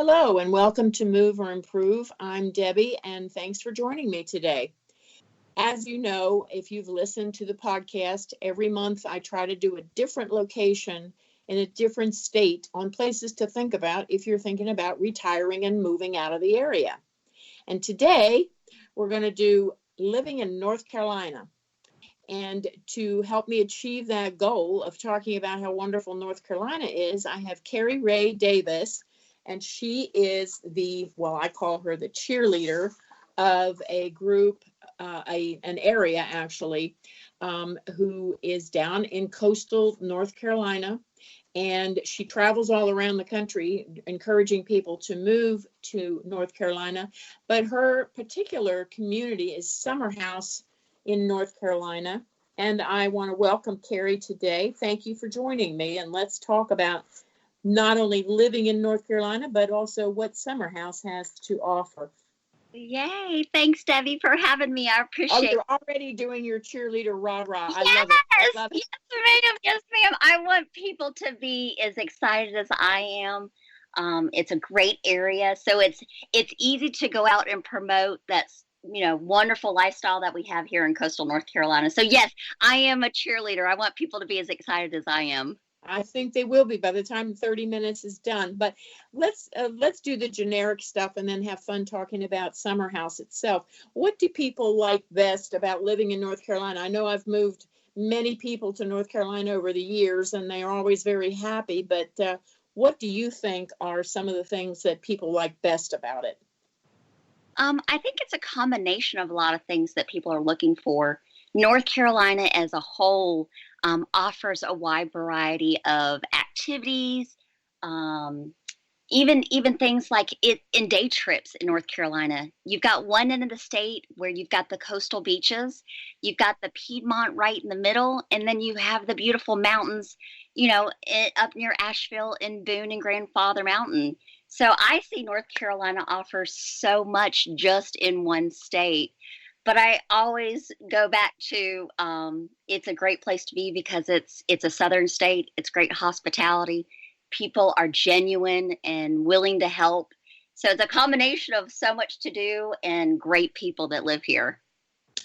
Hello, and welcome to Move or Improve. I'm Debbie, and thanks for joining me today. As you know, if you've listened to the podcast, every month I try to do a different location in a different state on places to think about if you're thinking about retiring and moving out of the area. And today we're going to do living in North Carolina. And to help me achieve that goal of talking about how wonderful North Carolina is, I have Carrie Ray Davis, and she is I call her the cheerleader of a group, an area actually, who is down in coastal North Carolina. And she travels all around the country, encouraging people to move to North Carolina. But her particular community is Summerhouse in North Carolina. And I want to welcome Carrie today. Thank you for joining me. And let's talk about not only living in North Carolina, but also what Summerhouse has to offer. Yay. Thanks, Debbie, for having me. I appreciate it. You're already doing your cheerleader rah-rah. Yes, I love it. I love it. Yes, ma'am. Yes, ma'am. I want people to be as excited as I am. It's a great area. So it's easy to go out and promote that's wonderful lifestyle that we have here in coastal North Carolina. So yes, I am a cheerleader. I want people to be as excited as I am. I think they will be by the time 30 minutes is done. But let's do the generic stuff and then have fun talking about Summerhouse itself. What do people like best about living in North Carolina? I know I've moved many people to North Carolina over the years, and they are always very happy. But what do you think are some of the things that people like best about it? I think it's a combination of a lot of things that people are looking for. North Carolina as a whole offers a wide variety of activities, even things like in day trips in North Carolina. You've got one end of the state where you've got the coastal beaches, you've got the Piedmont right in the middle, and then you have the beautiful mountains, up near Asheville and Boone and Grandfather Mountain. So I see North Carolina offers so much just in one state. But I always go back to it's a great place to be because it's a southern state. It's great hospitality. People are genuine and willing to help. So it's a combination of so much to do and great people that live here.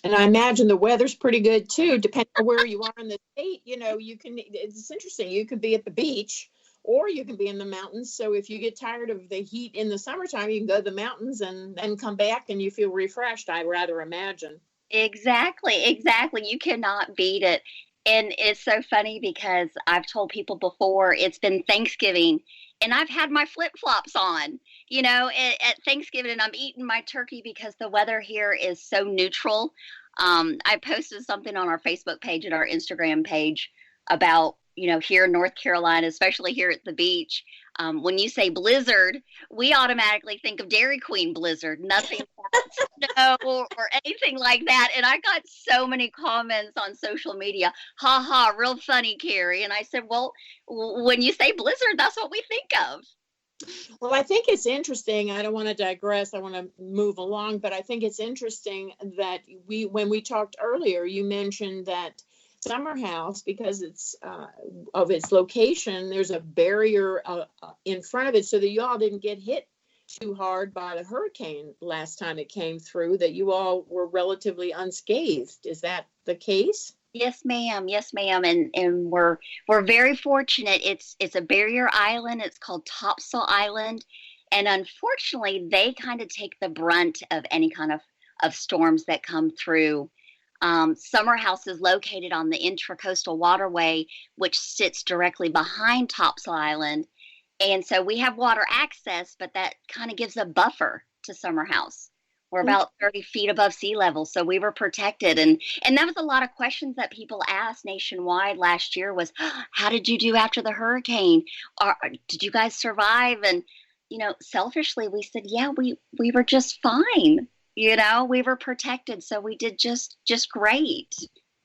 And I imagine the weather's pretty good too, depending on where you are in the state. It's interesting. You could be at the beach or you can be in the mountains. So if you get tired of the heat in the summertime, you can go to the mountains and then come back and you feel refreshed, I rather imagine. Exactly. You cannot beat it. And it's so funny because I've told people before, it's been Thanksgiving and I've had my flip-flops on, at Thanksgiving, and I'm eating my turkey because the weather here is so neutral. I posted something on our Facebook page and our Instagram page about here in North Carolina, especially here at the beach, when you say blizzard, we automatically think of Dairy Queen blizzard, nothing snow or anything like that. And I got so many comments on social media, ha ha, real funny, Carrie. And I said, well, when you say blizzard, that's what we think of. Well, I think it's interesting. I don't want to digress. I want to move along, but I think it's interesting that when we talked earlier, you mentioned that Summerhouse, because it's of its location, there's a barrier in front of it so that you all didn't get hit too hard by the hurricane last time it came through, that you all were relatively unscathed. Is that the case? Yes, ma'am. And we're very fortunate. It's a barrier island. It's called Topsail Island. And unfortunately, they kind of take the brunt of any kind of storms that come through. Summerhouse is located on the Intracoastal Waterway, which sits directly behind Topsail Island. And so we have water access, but that kind of gives a buffer to Summerhouse. We're about 30 feet above sea level, so we were protected. And that was a lot of questions that people asked nationwide last year was, how did you do after the hurricane? Or did you guys survive? And, selfishly, we said, yeah, we were just fine. We were protected, so we did just great.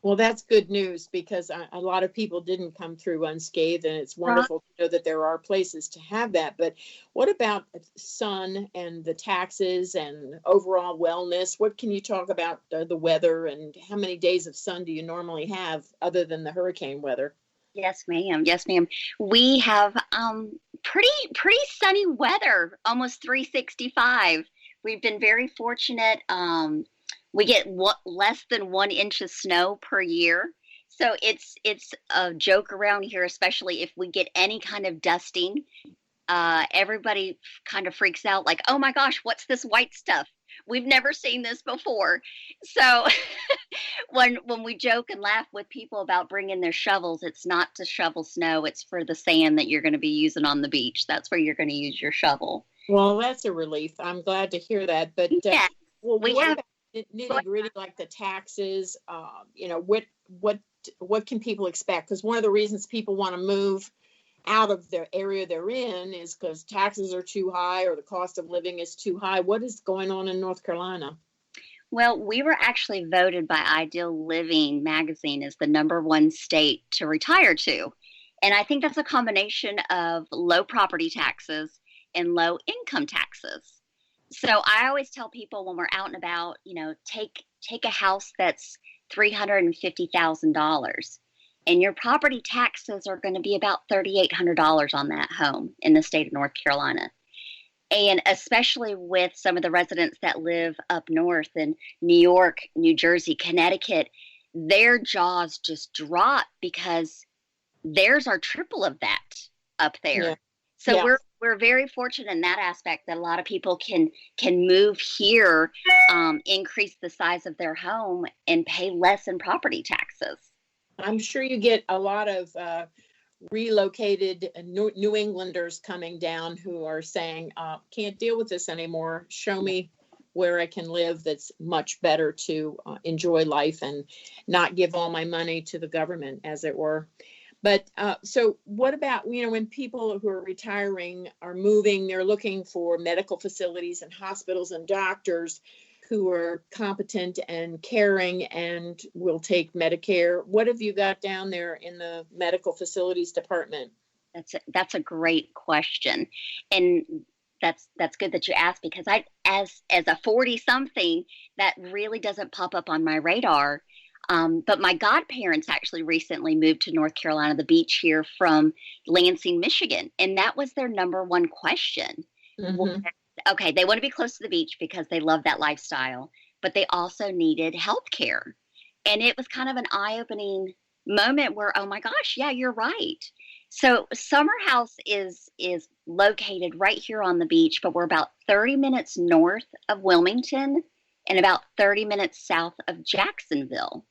Well, that's good news because a lot of people didn't come through unscathed, and it's wonderful to know that there are places to have that. But what about sun and the taxes and overall wellness? What can you talk about the weather and how many days of sun do you normally have other than the hurricane weather? Yes, ma'am. We have Pretty sunny weather, almost 365. We've been very fortunate. We get less than 1 inch of snow per year. So it's a joke around here, especially if we get any kind of dusting. Everybody kind of freaks out like, oh my gosh, what's this white stuff? We've never seen this before. So when we joke and laugh with people about bringing their shovels, it's not to shovel snow. It's for the sand that you're going to be using on the beach. That's where you're going to use your shovel. Well, that's a relief. I'm glad to hear that. But yeah, well, we have nitty gritty, like the taxes. What can people expect? Because one of the reasons people want to move out of their area they're in is because taxes are too high or the cost of living is too high. What is going on in North Carolina? Well, we were actually voted by Ideal Living magazine as the #1 state to retire to. And I think that's a combination of low property taxes and low income taxes. So I always tell people when we're out and about, take a house that's $350,000. And your property taxes are going to be about $3,800 on that home in the state of North Carolina. And especially with some of the residents that live up north in New York, New Jersey, Connecticut, their jaws just drop because theirs are triple of that up there. Yeah. So yeah. We're very fortunate in that aspect that a lot of people can move here, increase the size of their home, and pay less in property taxes. I'm sure you get a lot of relocated New Englanders coming down who are saying, can't deal with this anymore. Show me where I can live that's much better to enjoy life and not give all my money to the government, as it were. But so what about, when people who are retiring are moving, they're looking for medical facilities and hospitals and doctors who are competent and caring and will take Medicare. What have you got down there in the medical facilities department? That's a great question. And that's good that you asked, because I, as a 40-something, that really doesn't pop up on my radar. But my godparents actually recently moved to North Carolina, the beach here, from Lansing, Michigan. And that was their #1 question. Mm-hmm. Okay, they want to be close to the beach because they love that lifestyle, but they also needed health care. And it was kind of an eye-opening moment where, oh my gosh, yeah, you're right. So Summerhouse is located right here on the beach, but we're about 30 minutes north of Wilmington and about 30 minutes south of Jacksonville.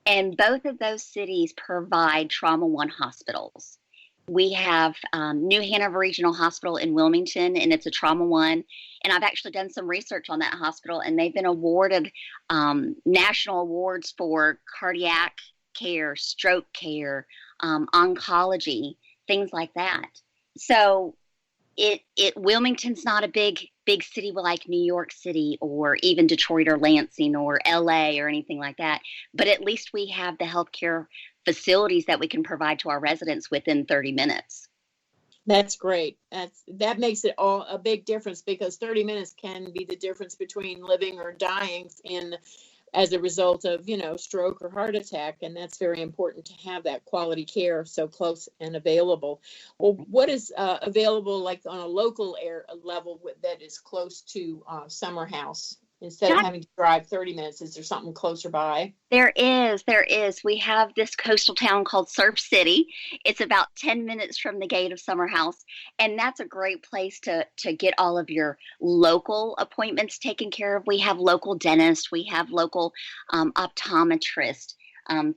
And both of those cities provide Trauma 1 hospitals. We have New Hanover Regional Hospital in Wilmington, and it's a Trauma 1. And I've actually done some research on that hospital, and they've been awarded national awards for cardiac care, stroke care, oncology, things like that. So Wilmington's not a big city like New York City or even Detroit or Lansing or LA or anything like that. But at least we have the healthcare facilities that we can provide to our residents within 30 minutes. That's great. That makes it all a big difference, because 30 minutes can be the difference between living or dying as a result of, stroke or heart attack. And that's very important to have that quality care so close and available. Well, what is available like on a local level that is close to Summerhouse? Instead of having to drive 30 minutes, is there something closer by? There is. We have this coastal town called Surf City. It's about 10 minutes from the gate of Summerhouse. And that's a great place to get all of your local appointments taken care of. We have local dentists. We have local optometrists,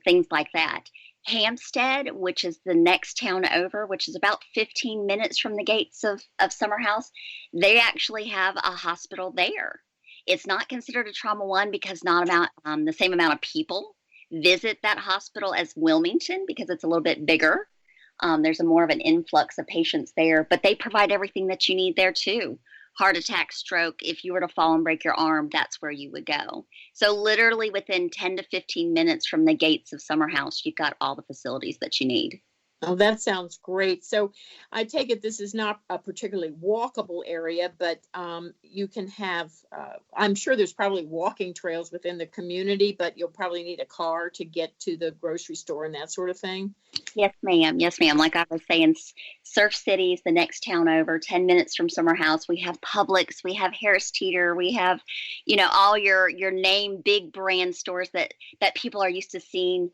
things like that. Hampstead, which is the next town over, which is about 15 minutes from the gates of Summerhouse, they actually have a hospital there. It's not considered a Trauma 1 because not the same amount of people visit that hospital as Wilmington, because it's a little bit bigger. There's more of an influx of patients there, but they provide everything that you need there too. Heart attack, stroke, if you were to fall and break your arm, that's where you would go. So literally within 10 to 15 minutes from the gates of Summerhouse, you've got all the facilities that you need. Oh, that sounds great. So I take it this is not a particularly walkable area, but you can have, I'm sure there's probably walking trails within the community, but you'll probably need a car to get to the grocery store and that sort of thing. Yes, ma'am. Yes, ma'am. Like I was saying, Surf City is the next town over, 10 minutes from Summerhouse. We have Publix, we have Harris Teeter, we have, all your name big brand stores that people are used to seeing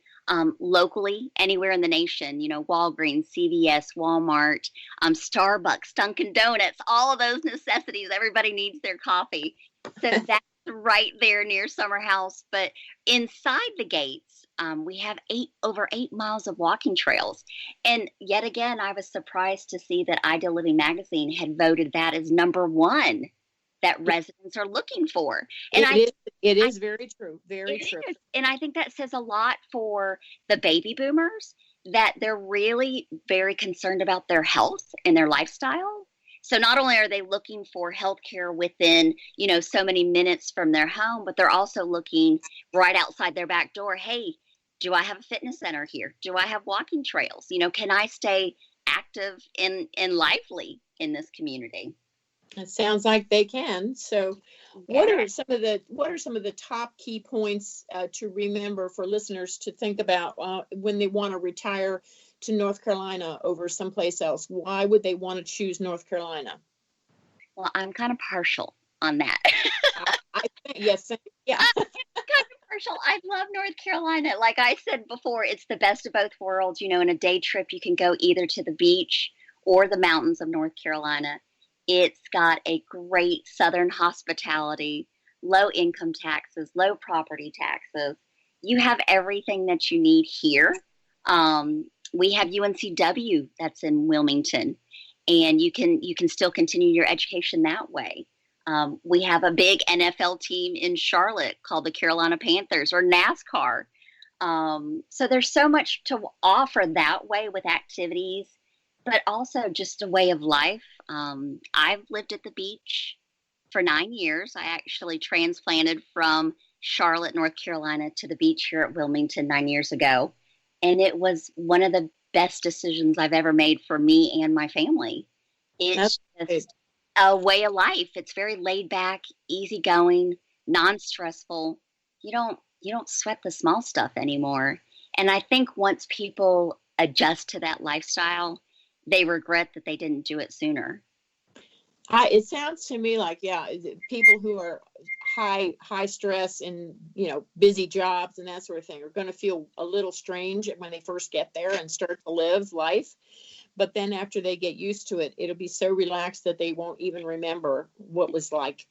locally anywhere in the nation. Walgreens, CVS, Walmart, Starbucks, Dunkin' Donuts, all of those necessities. Everybody needs their coffee. So that's right there near Summerhouse. But inside the gates, we have over 8 miles of walking trails. And yet again, I was surprised to see that Ideal Living Magazine had voted that as number one that residents are looking for. And it is very true. Very true. And I think that says a lot for the baby boomers, that they're really very concerned about their health and their lifestyle. So not only are they looking for healthcare within, so many minutes from their home, but they're also looking right outside their back door. Hey, do I have a fitness center here? Do I have walking trails? Can I stay active and lively in this community? It sounds like they can. So what are some of the top key points to remember for listeners to think about when they want to retire to North Carolina over someplace else? Why would they want to choose North Carolina? Well, I'm kind of partial on that. I think, yes. Yeah. I'm kind of partial. I love North Carolina. Like I said before, it's the best of both worlds. In a day trip, you can go either to the beach or the mountains of North Carolina. It's got a great Southern hospitality, low income taxes, low property taxes. You have everything that you need here. We have UNCW that's in Wilmington, and you can still continue your education that way. We have a big NFL team in Charlotte called the Carolina Panthers, or NASCAR. So there's so much to offer that way with activities, but also just a way of life. I've lived at the beach for 9 years. I actually transplanted from Charlotte, North Carolina to the beach here at Wilmington 9 years ago. And it was one of the best decisions I've ever made for me and my family. It's just a way of life. It's very laid back, easygoing, non-stressful. You don't sweat the small stuff anymore. And I think once people adjust to that lifestyle, they regret that they didn't do it sooner. It sounds to me like, people who are high stress and, busy jobs and that sort of thing are going to feel a little strange when they first get there and start to live life. But then after they get used to it, it'll be so relaxed that they won't even remember what was like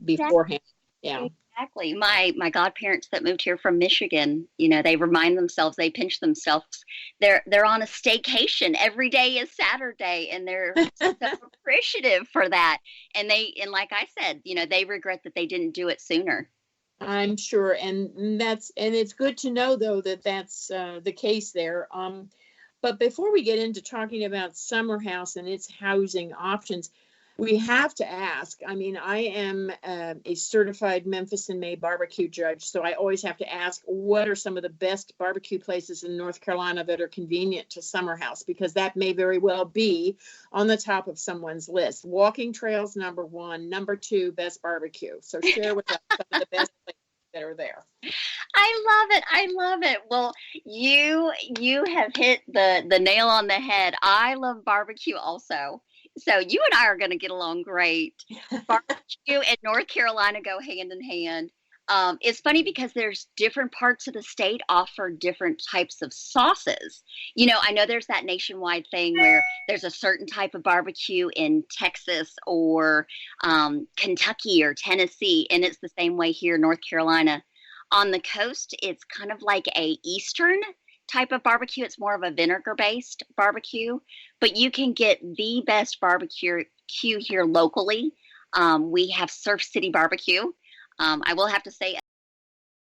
beforehand. Yeah. Exactly. My godparents that moved here from Michigan, they remind themselves, they pinch themselves. They're on a staycation. Every day is Saturday, and they're so appreciative for that. And like I said, they regret that they didn't do it sooner. I'm sure, and it's good to know though that that's the case there. But before we get into talking about Summerhouse and its housing options, we have to ask. I mean, I am a certified Memphis and May barbecue judge, so I always have to ask, what are some of the best barbecue places in North Carolina that are convenient to Summerhouse? Because that may very well be on the top of someone's list. Walking trails, number one. Number two, best barbecue. So share with us some of the best places that are there. I love it. Well, you have hit the nail on the head. I love barbecue also. So you and I are going to get along great. Barbecue and North Carolina go hand in hand. It's funny because there's different parts of the state offer different types of sauces. I know there's that nationwide thing where there's a certain type of barbecue in Texas or Kentucky or Tennessee, and it's the same way here in North Carolina. On the coast, it's kind of like a Eastern type of barbecue. It's more of a vinegar-based barbecue, but you can get the best barbecue here locally. We have Surf City Barbecue. I will have to say